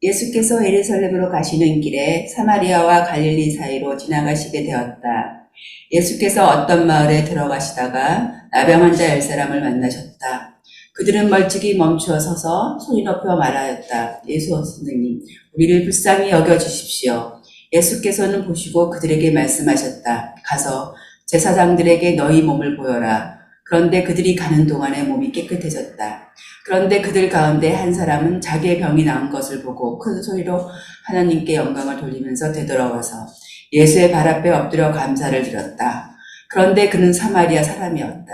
예수께서 예루살렘으로 가시는 길에 사마리아와 갈릴리 사이로 지나가시게 되었다. 예수께서 어떤 마을에 들어가시다가 나병 환자 10사람을 만나셨다. 그들은 멀찍이 멈추어 서서 소리 높여 말하였다. 예수 선생님, 우리를 불쌍히 여겨주십시오. 예수께서는 보시고 그들에게 말씀하셨다. 가서 제사장들에게 너희 몸을 보여라. 그런데 그들이 가는 동안에 몸이 깨끗해졌다. 그런데 그들 가운데 한 사람은 자기의 병이 나은 것을 보고 큰 소리로 하나님께 영광을 돌리면서 되돌아와서 예수의 발 앞에 엎드려 감사를 드렸다. 그런데 그는 사마리아 사람이었다.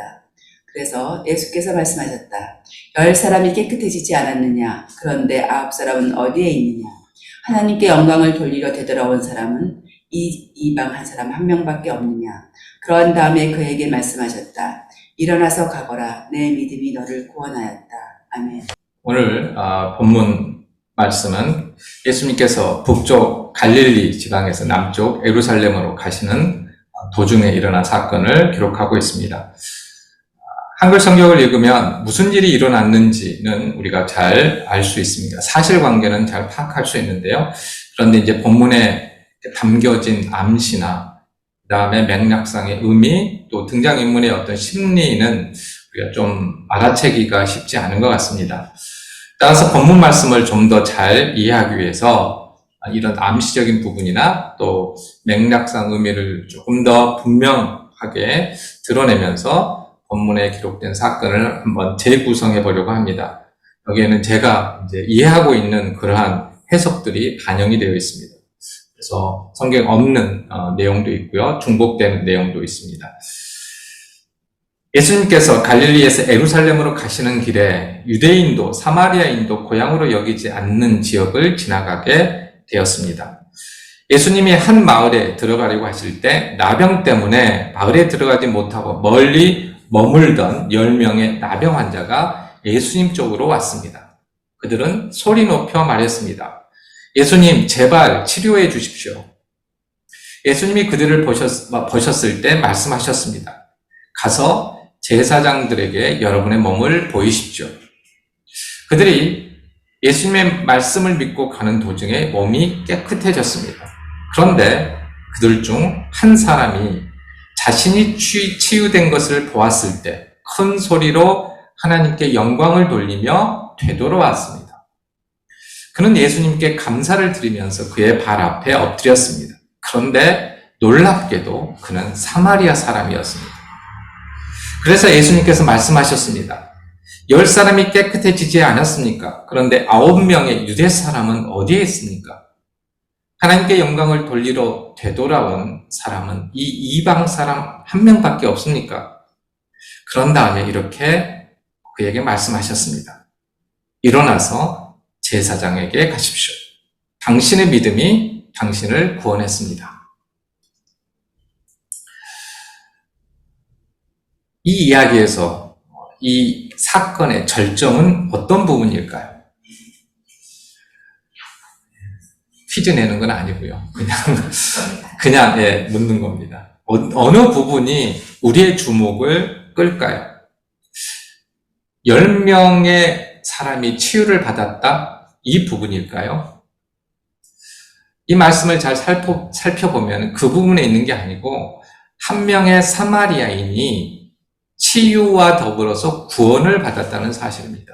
그래서 예수께서 말씀하셨다. 10사람이 깨끗해지지 않았느냐? 그런데 9사람은 어디에 있느냐? 하나님께 영광을 돌리려 되돌아온 사람은 이방 한 사람 한 명밖에 없느냐? 그런 다음에 그에게 말씀하셨다. 일어나서 가거라. 내 믿음이 너를 구원하였다. 아멘. 오늘 본문 말씀은 예수님께서 북쪽 갈릴리 지방에서 남쪽 예루살렘으로 가시는 도중에 일어난 사건을 기록하고 있습니다. 한글 성경을 읽으면 무슨 일이 일어났는지는 우리가 잘 알 수 있습니다. 사실관계는 잘 파악할 수 있는데요. 그런데 이제 본문에 담겨진 암시나 그 다음에 맥락상의 의미, 또 등장인물의 어떤 심리는 우리가 좀 알아채기가 쉽지 않은 것 같습니다. 따라서 본문 말씀을 좀 더 잘 이해하기 위해서 이런 암시적인 부분이나 또 맥락상 의미를 조금 더 분명하게 드러내면서 본문에 기록된 사건을 한번 재구성해 보려고 합니다. 여기에는 제가 이제 이해하고 있는 그러한 해석들이 반영이 되어 있습니다. 그래서 성경 없는 내용도 있고요. 중복되는 내용도 있습니다. 예수님께서 갈릴리에서 예루살렘으로 가시는 길에 유대인도 사마리아인도 고향으로 여기지 않는 지역을 지나가게 되었습니다. 예수님이 한 마을에 들어가려고 하실 때 나병 때문에 마을에 들어가지 못하고 멀리 머물던 10명의 나병 환자가 예수님 쪽으로 왔습니다. 그들은 소리 높여 말했습니다. 예수님, 제발 치료해 주십시오. 예수님이 그들을 보셨을 때 말씀하셨습니다. 가서 제사장들에게 여러분의 몸을 보이십시오. 그들이 예수님의 말씀을 믿고 가는 도중에 몸이 깨끗해졌습니다. 그런데 그들 중 한 사람이 자신이 치유된 것을 보았을 때 큰 소리로 하나님께 영광을 돌리며 되돌아왔습니다. 그는 예수님께 감사를 드리면서 그의 발 앞에 엎드렸습니다. 그런데 놀랍게도 그는 사마리아 사람이었습니다. 그래서 예수님께서 말씀하셨습니다. 10사람이 깨끗해지지 않았습니까? 그런데 9명의 유대 사람은 어디에 있습니까? 하나님께 영광을 돌리러 되돌아온 사람은 이 이방 사람 한 명밖에 없습니까? 그런 다음에 이렇게 그에게 말씀하셨습니다. 일어나서 제사장에게 가십시오. 당신의 믿음이 당신을 구원했습니다. 이 이야기에서 이 사건의 절정은 어떤 부분일까요? 퀴즈 내는 건 아니고요. 그냥 묻는 겁니다. 어느 부분이 우리의 주목을 끌까요? 10명의 사람이 치유를 받았다? 이 부분일까요? 이 말씀을 잘 살펴보면 그 부분에 있는 게 아니고 한 명의 사마리아인이 치유와 더불어서 구원을 받았다는 사실입니다.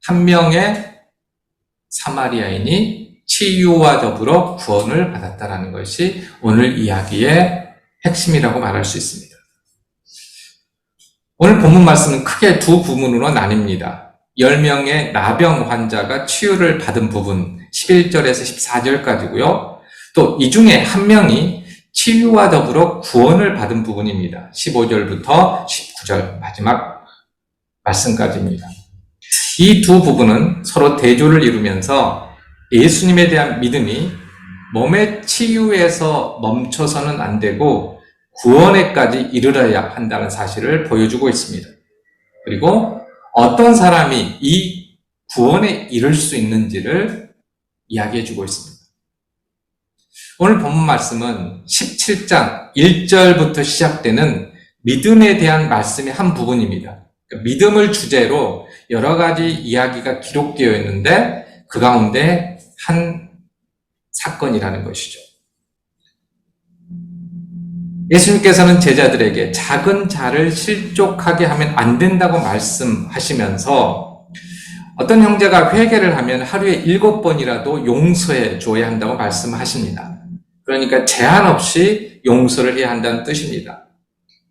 한 명의 사마리아인이 치유와 더불어 구원을 받았다는 것이 오늘 이야기의 핵심이라고 말할 수 있습니다. 오늘 본문 말씀은 크게 두 부분으로 나뉩니다. 10명의 나병 환자가 치유를 받은 부분 11절에서 14절까지고요. 또 이 중에 한 명이 치유와 더불어 구원을 받은 부분입니다. 15절부터 19절 마지막 말씀까지입니다. 이 두 부분은 서로 대조를 이루면서 예수님에 대한 믿음이 몸의 치유에서 멈춰서는 안 되고 구원에까지 이르러야 한다는 사실을 보여주고 있습니다. 그리고 어떤 사람이 이 구원에 이를 수 있는지를 이야기해주고 있습니다. 오늘 본문 말씀은 17장 1절부터 시작되는 믿음에 대한 말씀의 한 부분입니다. 믿음을 주제로 여러 가지 이야기가 기록되어 있는데 그 가운데 한 사건이라는 것이죠. 예수님께서는 제자들에게 작은 자를 실족하게 하면 안 된다고 말씀하시면서 어떤 형제가 회개를 하면 하루에 7번이라도 용서해 줘야 한다고 말씀하십니다. 그러니까 제한 없이 용서를 해야 한다는 뜻입니다.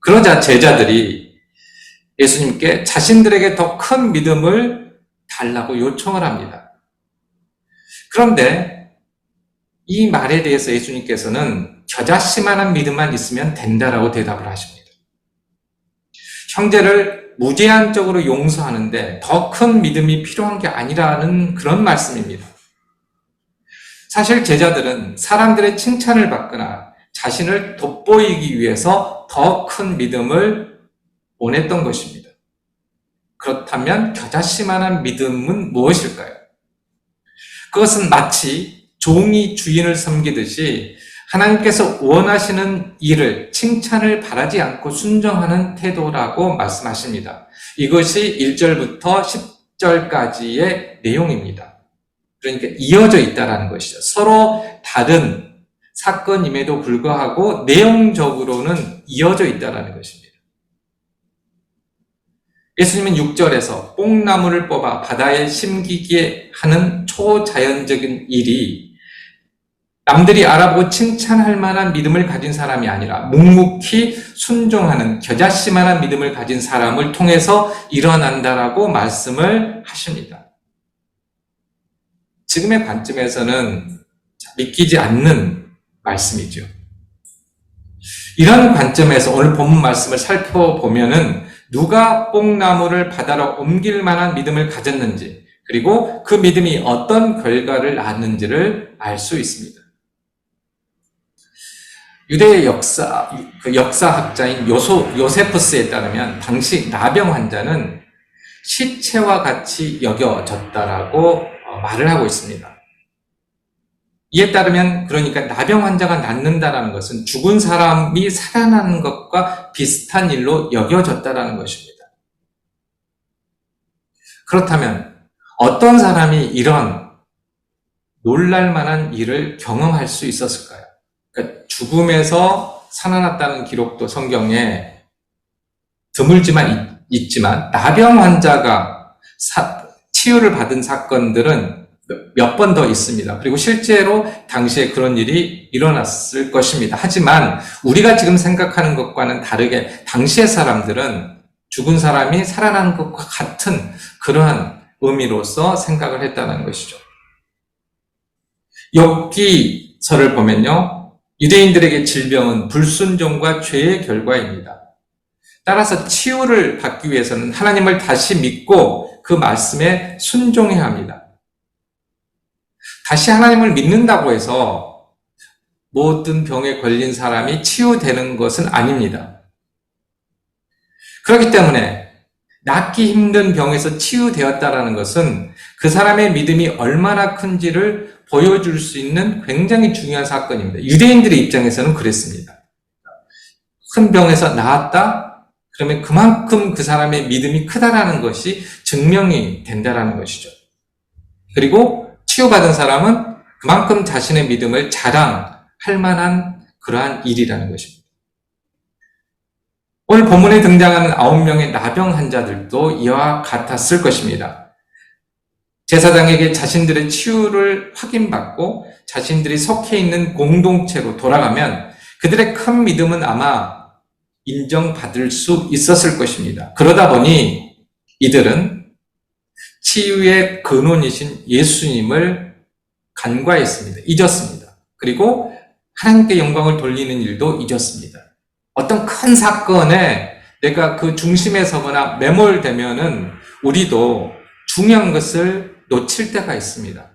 그러자 제자들이 예수님께 자신들에게 더 큰 믿음을 달라고 요청을 합니다. 그런데 이 말에 대해서 예수님께서는 겨자씨만한 믿음만 있으면 된다라고 대답을 하십니다. 형제를 무제한적으로 용서하는데 더 큰 믿음이 필요한 게 아니라는 그런 말씀입니다. 사실 제자들은 사람들의 칭찬을 받거나 자신을 돋보이기 위해서 더 큰 믿음을 원했던 것입니다. 그렇다면 겨자씨만한 믿음은 무엇일까요? 그것은 마치 종이 주인을 섬기듯이 하나님께서 원하시는 일을 칭찬을 바라지 않고 순종하는 태도라고 말씀하십니다. 이것이 1절부터 10절까지의 내용입니다. 그러니까 이어져 있다는 것이죠. 서로 다른 사건임에도 불구하고 내용적으로는 이어져 있다는 것입니다. 예수님은 6절에서 뽕나무를 뽑아 바다에 심기게 하는 초자연적인 일이 남들이 알아보고 칭찬할 만한 믿음을 가진 사람이 아니라 묵묵히 순종하는 겨자씨만한 믿음을 가진 사람을 통해서 일어난다라고 말씀을 하십니다. 지금의 관점에서는 믿기지 않는 말씀이죠. 이런 관점에서 오늘 본문 말씀을 살펴보면은 누가 뽕나무를 바다로 옮길 만한 믿음을 가졌는지, 그리고 그 믿음이 어떤 결과를 낳았는지를 알 수 있습니다. 유대의 역사학자인 요세푸스에 따르면 당시 나병 환자는 시체와 같이 여겨졌다라고 말을 하고 있습니다. 이에 따르면 그러니까 나병 환자가 낫는다라는 것은 죽은 사람이 살아나는 것과 비슷한 일로 여겨졌다라는 것입니다. 그렇다면 어떤 사람이 이런 놀랄만한 일을 경험할 수 있었을까요? 그러니까 죽음에서 살아났다는 기록도 성경에 드물지만 있지만 나병 환자가 치유를 받은 사건들은 몇 번 더 있습니다. 그리고 실제로 당시에 그런 일이 일어났을 것입니다. 하지만 우리가 지금 생각하는 것과는 다르게 당시의 사람들은 죽은 사람이 살아난 것과 같은 그러한 의미로서 생각을 했다는 것이죠. 욥기서를 보면요, 유대인들에게 질병은 불순종과 죄의 결과입니다. 따라서 치유를 받기 위해서는 하나님을 다시 믿고 그 말씀에 순종해야 합니다. 다시 하나님을 믿는다고 해서 모든 병에 걸린 사람이 치유되는 것은 아닙니다. 그렇기 때문에 낫기 힘든 병에서 치유되었다는 것은 그 사람의 믿음이 얼마나 큰지를 보여줄 수 있는 굉장히 중요한 사건입니다. 유대인들의 입장에서는 그랬습니다. 큰 병에서 나았다? 그러면 그만큼 그 사람의 믿음이 크다라는 것이 증명이 된다라는 것이죠. 그리고 치유받은 사람은 그만큼 자신의 믿음을 자랑할 만한 그러한 일이라는 것입니다. 오늘 본문에 등장하는 9명의 나병 환자들도 이와 같았을 것입니다. 제사장에게 자신들의 치유를 확인받고 자신들이 속해 있는 공동체로 돌아가면 그들의 큰 믿음은 아마 인정받을 수 있었을 것입니다. 그러다 보니 이들은 치유의 근원이신 예수님을 간과했습니다. 잊었습니다. 그리고 하나님께 영광을 돌리는 일도 잊었습니다. 어떤 큰 사건에 내가 그 중심에 서거나 매몰되면은 우리도 중요한 것을 놓칠 때가 있습니다.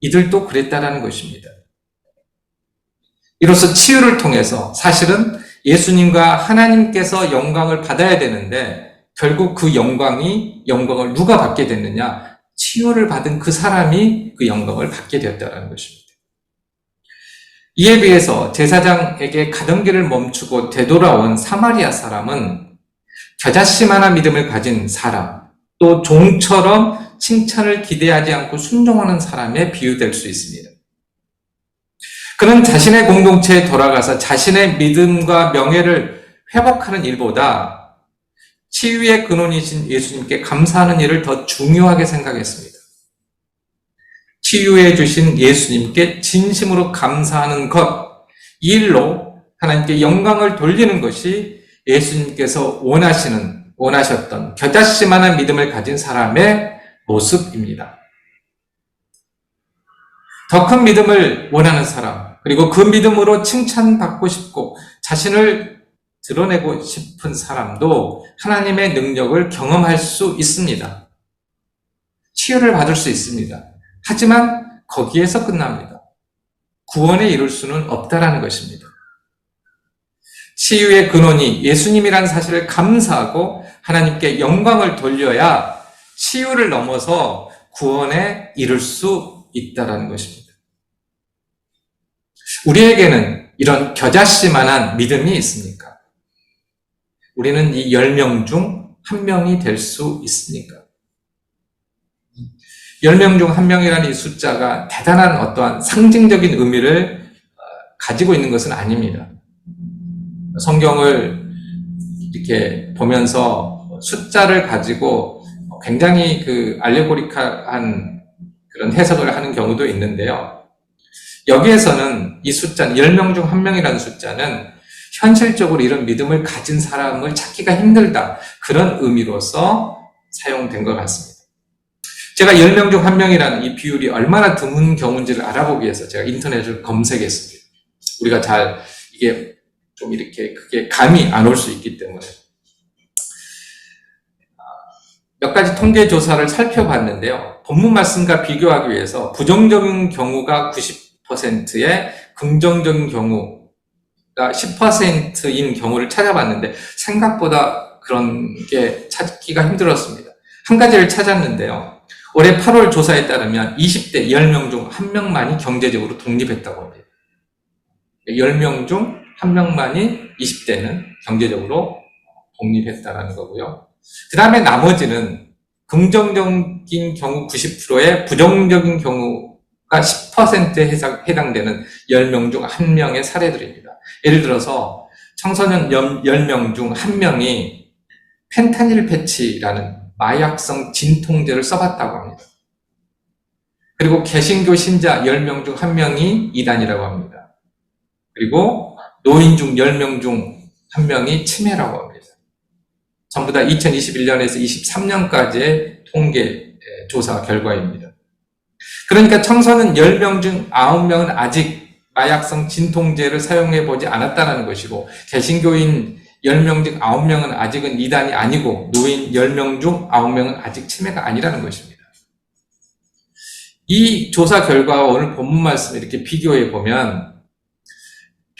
이들도 그랬다라는 것입니다. 이로써 치유를 통해서 사실은 예수님과 하나님께서 영광을 받아야 되는데 결국 그 영광을 누가 받게 됐느냐? 치유를 받은 그 사람이 그 영광을 받게 되었다는 것입니다. 이에 비해서 제사장에게 가던 길을 멈추고 되돌아온 사마리아 사람은 겨자씨만한 믿음을 가진 사람, 또 종처럼 칭찬을 기대하지 않고 순종하는 사람에 비유될 수 있습니다. 그는 자신의 공동체에 돌아가서 자신의 믿음과 명예를 회복하는 일보다 치유의 근원이신 예수님께 감사하는 일을 더 중요하게 생각했습니다. 치유해 주신 예수님께 진심으로 감사하는 것, 이 일로 하나님께 영광을 돌리는 것이 예수님께서 원하셨던 겨자씨만한 믿음을 가진 사람의 모습입니다. 더 큰 믿음을 원하는 사람, 그리고 그 믿음으로 칭찬받고 싶고 자신을 드러내고 싶은 사람도 하나님의 능력을 경험할 수 있습니다. 치유를 받을 수 있습니다. 하지만 거기에서 끝납니다. 구원에 이룰 수는 없다라는 것입니다. 치유의 근원이 예수님이라는 사실을 감사하고 하나님께 영광을 돌려야 치유를 넘어서 구원에 이룰 수 있다라는 것입니다. 우리에게는 이런 겨자씨만한 믿음이 있습니까? 우리는 이 10명 중 1명이 될 수 있습니까? 10명 중 1명이라는 이 숫자가 대단한 어떠한 상징적인 의미를 가지고 있는 것은 아닙니다. 성경을 이렇게 보면서 숫자를 가지고 굉장히 알레고리컬한 그런 해석을 하는 경우도 있는데요. 여기에서는 이 숫자는 10명 중 1명이라는 숫자는 현실적으로 이런 믿음을 가진 사람을 찾기가 힘들다. 그런 의미로서 사용된 것 같습니다. 제가 10명 중 1명이라는 이 비율이 얼마나 드문 경우인지를 알아보기 위해서 제가 인터넷을 검색했습니다. 우리가 이게 좀 이렇게 그게 감이 안 올 수 있기 때문에. 몇 가지 통계 조사를 살펴봤는데요. 본문 말씀과 비교하기 위해서 부정적인 경우가 90%에 긍정적인 경우가 10%인 경우를 찾아봤는데 생각보다 그런 게 찾기가 힘들었습니다. 한 가지를 찾았는데요. 올해 8월 조사에 따르면 20대 10명 중 1명만이 경제적으로 독립했다고 합니다. 10명 중 1명만이 20대는 경제적으로 독립했다는 거고요. 그 다음에 나머지는 긍정적인 경우 90%에 부정적인 경우가 10%에 해당되는 10명 중 1명의 사례들입니다. 예를 들어서 청소년 10명 중 1명이 펜타닐 패치라는 마약성 진통제를 써봤다고 합니다. 그리고 개신교 신자 10명 중 1명이 이단이라고 합니다. 그리고 노인 중 10명 중 1명이 치매라고 합니다. 전부 다 2021년에서 23년까지의 통계 조사 결과입니다. 그러니까 청소년 10명 중 9명은 아직 마약성 진통제를 사용해보지 않았다는 것이고 개신교인 10명 중 9명은 아직은 이단이 아니고 노인 10명 중 9명은 아직 치매가 아니라는 것입니다. 이 조사 결과와 오늘 본문 말씀을 이렇게 비교해 보면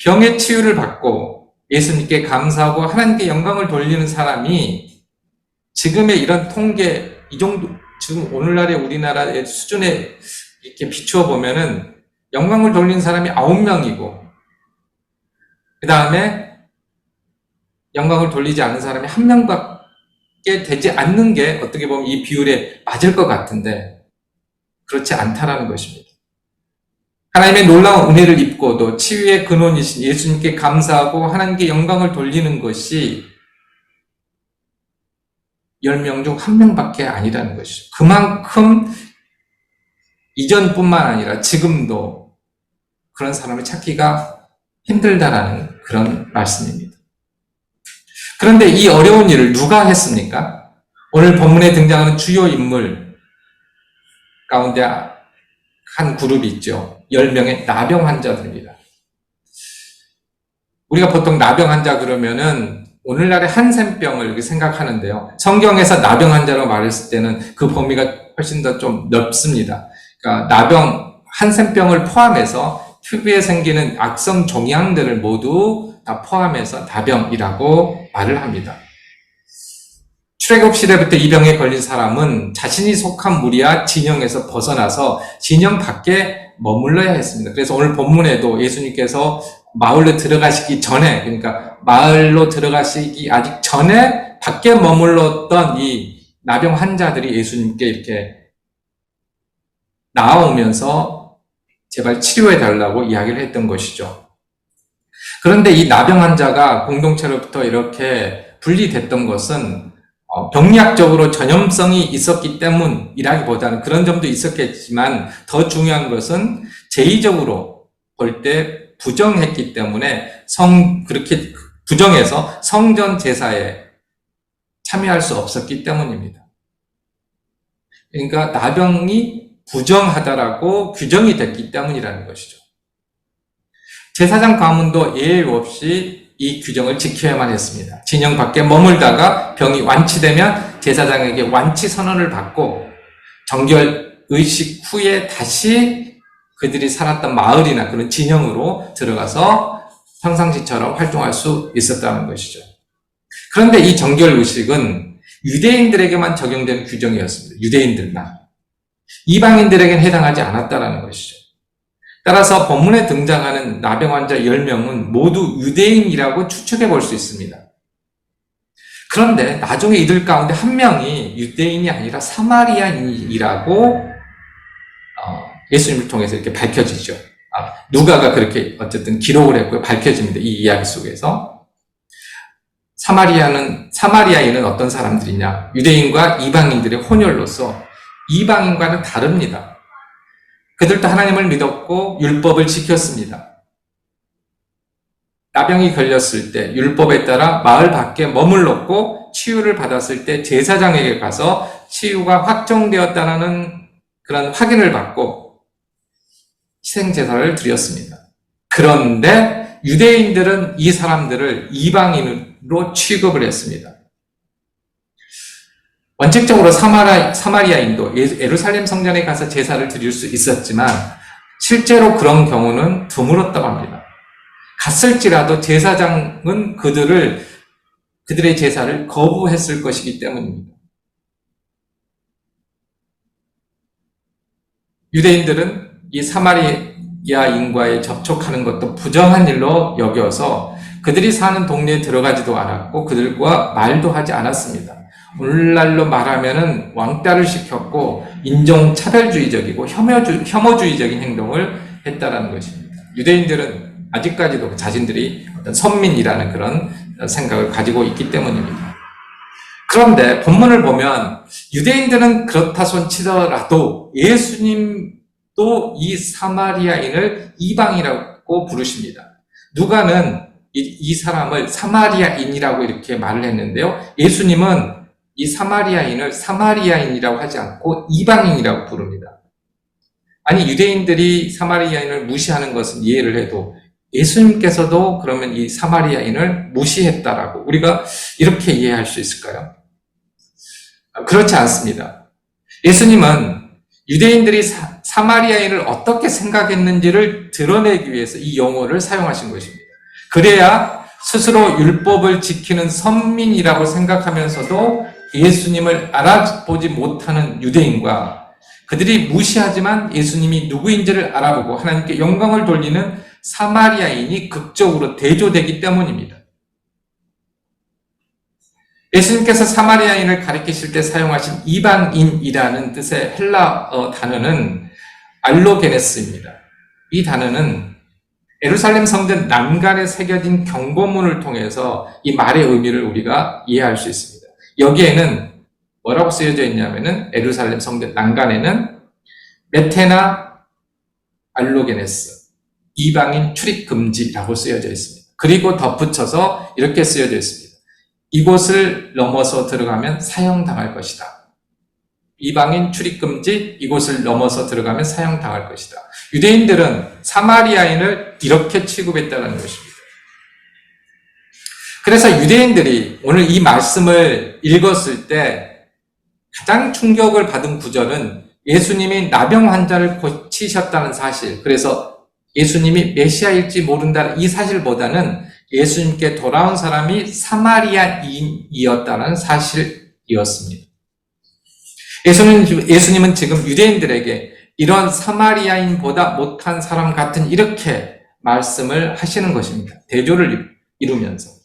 병의 치유를 받고 예수님께 감사하고 하나님께 영광을 돌리는 사람이 지금의 이런 통계, 이 정도, 지금 오늘날의 우리나라의 수준에 이렇게 비추어 보면은 영광을 돌리는 사람이 9명이고, 그 다음에 영광을 돌리지 않는 사람이 1명밖에 되지 않는 게 어떻게 보면 이 비율에 맞을 것 같은데, 그렇지 않다라는 것입니다. 하나님의 놀라운 은혜를 입고도 치유의 근원이신 예수님께 감사하고 하나님께 영광을 돌리는 것이 10명 중 1명밖에 아니라는 것이죠. 그만큼 이전뿐만 아니라 지금도 그런 사람을 찾기가 힘들다라는 그런 말씀입니다. 그런데 이 어려운 일을 누가 했습니까? 오늘 본문에 등장하는 주요 인물 가운데 한 그룹이 있죠. 10명의 나병 환자들입니다. 우리가 보통 나병 환자 그러면은 오늘날의 한센병을 이렇게 생각하는데요. 성경에서 나병 환자라고 말했을 때는 그 범위가 훨씬 더 좀 넓습니다. 그러니까 나병, 한센병을 포함해서 피부에 생기는 악성 종양들을 모두 다 포함해서 나병이라고 말을 합니다. 출애굽 시대부터 이 병에 걸린 사람은 자신이 속한 무리와 진영에서 벗어나서 진영 밖에 머물러야 했습니다. 그래서 오늘 본문에도 예수님께서 마을로 들어가시기 전에, 그러니까 마을로 들어가시기 아직 전에 밖에 머물렀던 이 나병 환자들이 예수님께 이렇게 나아오면서 제발 치료해 달라고 이야기를 했던 것이죠. 그런데 이 나병 환자가 공동체로부터 이렇게 분리됐던 것은 병리학적으로 전염성이 있었기 때문이라기보다는 그런 점도 있었겠지만 더 중요한 것은 제의적으로 볼 때 부정했기 때문에 그렇게 부정해서 성전 제사에 참여할 수 없었기 때문입니다. 그러니까 나병이 부정하다라고 규정이 됐기 때문이라는 것이죠. 제사장 가문도 예외 없이 이 규정을 지켜야만 했습니다. 진영 밖에 머물다가 병이 완치되면 제사장에게 완치 선언을 받고 정결 의식 후에 다시 그들이 살았던 마을이나 그런 진영으로 들어가서 평상시처럼 활동할 수 있었다는 것이죠. 그런데 이 정결 의식은 유대인들에게만 적용된 규정이었습니다. 유대인들만. 이방인들에게는 해당하지 않았다는 것이죠. 따라서 본문에 등장하는 나병 환자 10명은 모두 유대인이라고 추측해 볼 수 있습니다. 그런데 나중에 이들 가운데 한 명이 유대인이 아니라 사마리아인이라고 예수님을 통해서 이렇게 밝혀지죠. 누가가 그렇게 어쨌든 기록을 했고요. 밝혀집니다. 이 이야기 속에서. 사마리아인은 어떤 사람들이냐? 유대인과 이방인들의 혼혈로서 이방인과는 다릅니다. 그들도 하나님을 믿었고 율법을 지켰습니다. 나병이 걸렸을 때 율법에 따라 마을 밖에 머물렀고 치유를 받았을 때 제사장에게 가서 치유가 확정되었다는 그런 확인을 받고 희생제사를 드렸습니다. 그런데 유대인들은 이 사람들을 이방인으로 취급을 했습니다. 원칙적으로 사마리아인도 예루살렘 성전에 가서 제사를 드릴 수 있었지만 실제로 그런 경우는 드물었다고 합니다. 갔을지라도 제사장은 그들의 제사를 거부했을 것이기 때문입니다. 유대인들은 이 사마리아인과의 접촉하는 것도 부정한 일로 여겨서 그들이 사는 동네에 들어가지도 않았고 그들과 말도 하지 않았습니다. 오늘날로 말하면은 왕따를 시켰고 인종차별주의적이고 혐오주의적인 행동을 했다라는 것입니다. 유대인들은 아직까지도 자신들이 어떤 선민이라는 그런 생각을 가지고 있기 때문입니다. 그런데 본문을 보면 유대인들은 그렇다 손치더라도 예수님도 이 사마리아인을 이방이라고 부르십니다. 누가는 이 사람을 사마리아인이라고 이렇게 말을 했는데요. 예수님은 이 사마리아인을 사마리아인이라고 하지 않고 이방인이라고 부릅니다. 아니, 유대인들이 사마리아인을 무시하는 것은 이해를 해도 예수님께서도 그러면 이 사마리아인을 무시했다라고 우리가 이렇게 이해할 수 있을까요? 그렇지 않습니다. 예수님은 유대인들이 사마리아인을 어떻게 생각했는지를 드러내기 위해서 이 용어를 사용하신 것입니다. 그래야 스스로 율법을 지키는 선민이라고 생각하면서도 예수님을 알아보지 못하는 유대인과 그들이 무시하지만 예수님이 누구인지를 알아보고 하나님께 영광을 돌리는 사마리아인이 극적으로 대조되기 때문입니다. 예수님께서 사마리아인을 가리키실 때 사용하신 이방인이라는 뜻의 헬라어 단어는 알로게네스입니다. 이 단어는 예루살렘 성전 난간에 새겨진 경고문을 통해서 이 말의 의미를 우리가 이해할 수 있습니다. 여기에는 뭐라고 쓰여져 있냐면은 예루살렘 성전 난간에는 메테나 알로게네스, 이방인 출입 금지라고 쓰여져 있습니다. 그리고 덧붙여서 이렇게 쓰여져 있습니다. 이곳을 넘어서 들어가면 사형당할 것이다. 이방인 출입 금지, 이곳을 넘어서 들어가면 사형당할 것이다. 유대인들은 사마리아인을 이렇게 취급했다는 것입니다. 그래서 유대인들이 오늘 이 말씀을 읽었을 때 가장 충격을 받은 구절은 예수님이 나병 환자를 고치셨다는 사실, 그래서 예수님이 메시아일지 모른다는 이 사실보다는 예수님께 돌아온 사람이 사마리아인이었다는 사실이었습니다. 예수님은 지금 유대인들에게 이런 사마리아인보다 못한 사람 같은 이렇게 말씀을 하시는 것입니다. 대조를 이루면서.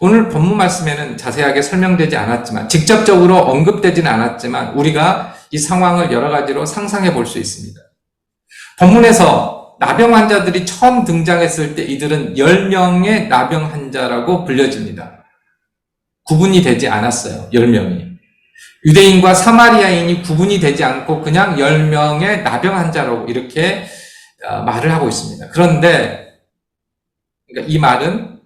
오늘 본문 말씀에는 자세하게 설명되지 않았지만, 직접적으로 언급되지는 않았지만, 우리가 이 상황을 여러 가지로 상상해 볼 수 있습니다. 본문에서 나병 환자들이 처음 등장했을 때 이들은 10명의 나병 환자라고 불려집니다. 구분이 되지 않았어요. 10명이. 유대인과 사마리아인이 구분이 되지 않고 그냥 10명의 나병 환자라고 이렇게 말을 하고 있습니다. 그런데 그러니까 이 말은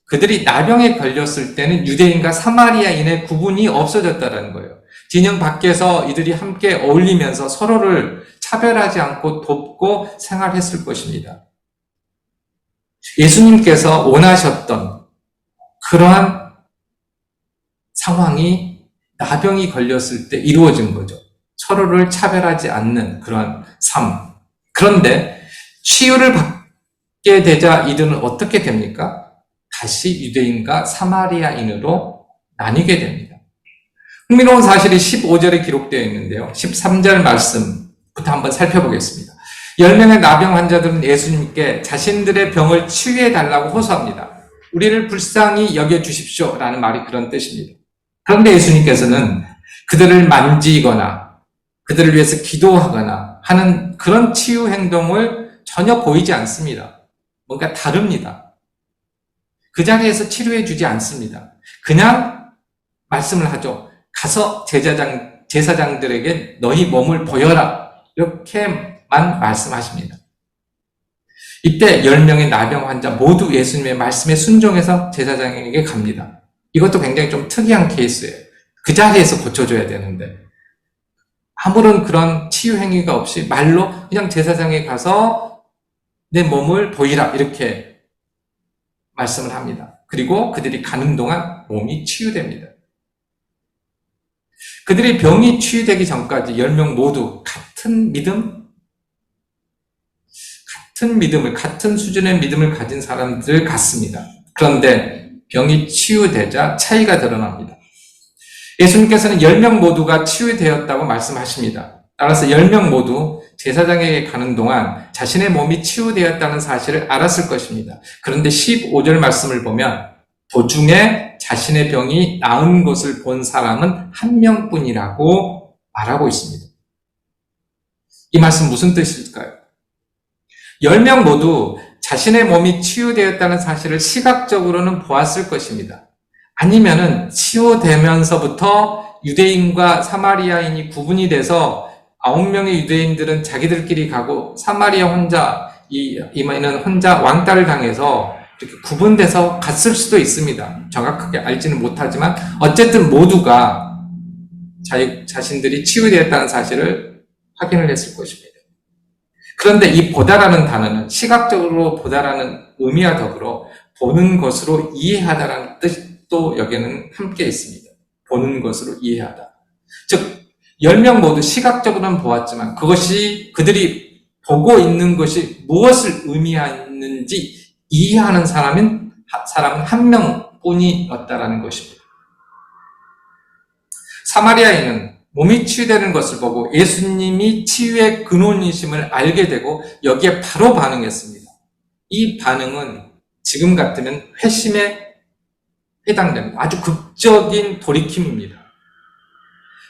그들이 나병에 걸렸을 때는 유대인과 사마리아인의 구분이 없어졌다는 거예요. 진영 밖에서 이들이 함께 어울리면서 서로를 차별하지 않고 돕고 생활했을 것입니다. 예수님께서 원하셨던 그러한 상황이 나병이 걸렸을 때 이루어진 거죠. 서로를 차별하지 않는 그러한 삶. 그런데 치유를 받게 되자 이들은 어떻게 됩니까? 다시 유대인과 사마리아인으로 나뉘게 됩니다. 흥미로운 사실이 15절에 기록되어 있는데요. 13절 말씀부터 한번 살펴보겠습니다. 10명의 나병 환자들은 예수님께 자신들의 병을 치유해 달라고 호소합니다. 우리를 불쌍히 여겨주십시오 라는 말이 그런 뜻입니다. 그런데 예수님께서는 그들을 만지거나 그들을 위해서 기도하거나 하는 그런 치유 행동을 전혀 보이지 않습니다. 뭔가 다릅니다. 그 자리에서 치료해 주지 않습니다. 그냥 말씀을 하죠. 가서 제사장들에게 너희 몸을 보여라. 이렇게만 말씀하십니다. 이때 10명의 나병 환자 모두 예수님의 말씀에 순종해서 제사장에게 갑니다. 이것도 굉장히 좀 특이한 케이스예요. 그 자리에서 고쳐줘야 되는데 아무런 그런 치유 행위가 없이 말로 그냥 제사장에 가서 내 몸을 보이라 이렇게 말씀을 합니다. 그리고 그들이 가는 동안 몸이 치유됩니다. 그들이 병이 치유되기 전까지 10명 모두 같은 수준의 믿음을 가진 사람들 같습니다. 그런데 병이 치유되자 차이가 드러납니다. 예수님께서는 10명 모두가 치유되었다고 말씀하십니다. 따라서 10명 모두 제사장에게 가는 동안 자신의 몸이 치유되었다는 사실을 알았을 것입니다. 그런데 15절 말씀을 보면 도중에 자신의 병이 나은 것을 본 사람은 한 명뿐이라고 말하고 있습니다. 이 말씀 무슨 뜻일까요? 10명 모두 자신의 몸이 치유되었다는 사실을 시각적으로는 보았을 것입니다. 아니면은 치유되면서부터 유대인과 사마리아인이 구분이 돼서 9명의 유대인들은 자기들끼리 가고 사마리아 이마는 혼자 왕따를 당해서 이렇게 구분돼서 갔을 수도 있습니다. 정확하게 알지는 못하지만 어쨌든 모두가 자신들이 치유되었다는 사실을 확인을 했을 것입니다. 그런데 이 보다라는 단어는 시각적으로 보다라는 의미와 더불어 보는 것으로 이해하다라는 뜻도 여기에는 함께 있습니다. 보는 것으로 이해하다. 즉 10명 모두 시각적으로는 보았지만 그들이 보고 있는 것이 무엇을 의미하는지 이해하는 사람은 한 명뿐이었다라는 것입니다. 사마리아인은 몸이 치유되는 것을 보고 예수님이 치유의 근원이심을 알게 되고 여기에 바로 반응했습니다. 이 반응은 지금 같으면 회심에 해당됩니다. 아주 극적인 돌이킴입니다.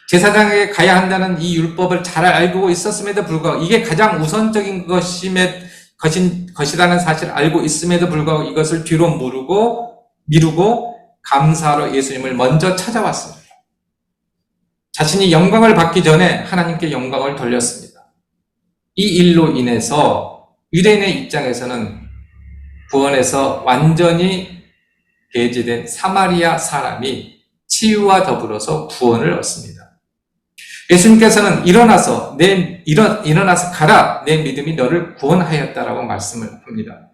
제사장에게 가야 한다는 이 율법을 잘 알고 있었음에도 불구하고 이게 가장 우선적인 것이라는 사실을 알고 있음에도 불구하고 이것을 뒤로 미루고 감사로 예수님을 먼저 찾아왔습니다. 자신이 영광을 받기 전에 하나님께 영광을 돌렸습니다. 이 일로 인해서 유대인의 입장에서는 구원에서 완전히 배제된 사마리아 사람이 치유와 더불어서 구원을 얻습니다. 예수님께서는 일어나서 가라. 내 믿음이 너를 구원하였다라고 말씀을 합니다.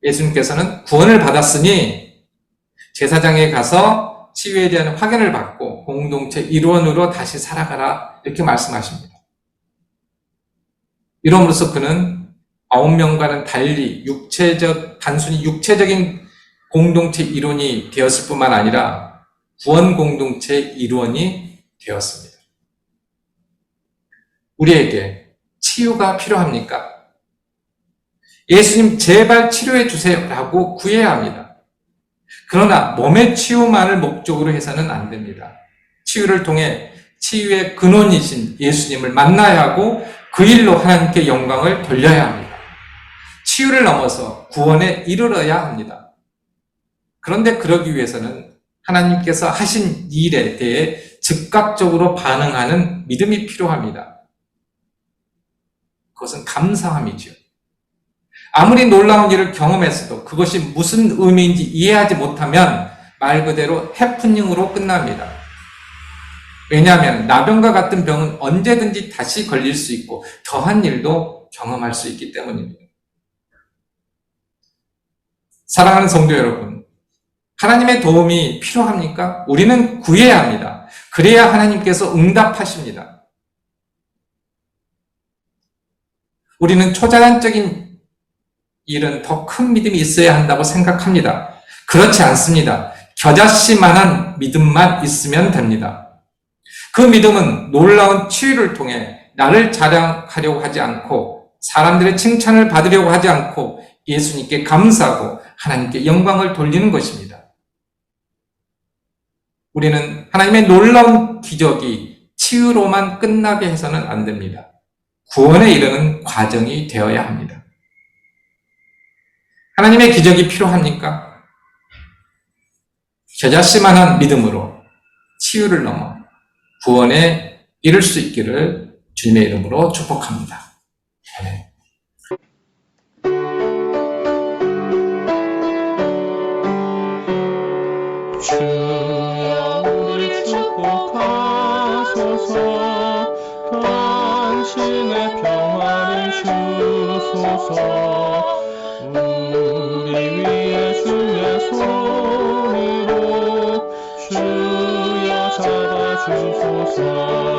예수님께서는 구원을 받았으니 제사장에 가서 치유에 대한 확인을 받고 공동체 일원으로 다시 살아가라 이렇게 말씀하십니다. 이러므로써 그는 9명과는 달리 단순히 육체적인 공동체 일원이 되었을 뿐만 아니라 구원 공동체 일원이 되었습니다. 우리에게 치유가 필요합니까? 예수님 제발 치료해 주세요 라고 구해야 합니다. 그러나 몸의 치유만을 목적으로 해서는 안 됩니다. 치유를 통해 치유의 근원이신 예수님을 만나야 하고 그 일로 하나님께 영광을 돌려야 합니다. 치유를 넘어서 구원에 이르러야 합니다. 그런데 그러기 위해서는 하나님께서 하신 일에 대해 즉각적으로 반응하는 믿음이 필요합니다. 그것은 감사함이죠. 아무리 놀라운 일을 경험했어도 그것이 무슨 의미인지 이해하지 못하면 말 그대로 해프닝으로 끝납니다. 왜냐하면 나병과 같은 병은 언제든지 다시 걸릴 수 있고 더한 일도 경험할 수 있기 때문입니다. 사랑하는 성도 여러분, 하나님의 도움이 필요합니까? 우리는 구해야 합니다. 그래야 하나님께서 응답하십니다. 우리는 초자연적인 일은 더 큰 믿음이 있어야 한다고 생각합니다. 그렇지 않습니다. 겨자씨만한 믿음만 있으면 됩니다. 그 믿음은 놀라운 치유를 통해 나를 자랑하려고 하지 않고 사람들의 칭찬을 받으려고 하지 않고 예수님께 감사하고 하나님께 영광을 돌리는 것입니다. 우리는 하나님의 놀라운 기적이 치유로만 끝나게 해서는 안 됩니다. 구원에 이르는 과정이 되어야 합니다. 하나님의 기적이 필요합니까? 겨자씨만한 믿음으로 치유를 넘어 구원에 이를 수 있기를 주님의 이름으로 축복합니다. 아멘. 주여 우리 축복하소서. 당신의 평안을 주소서. 우리 위에 주의 손으로 주여 잡아주소서.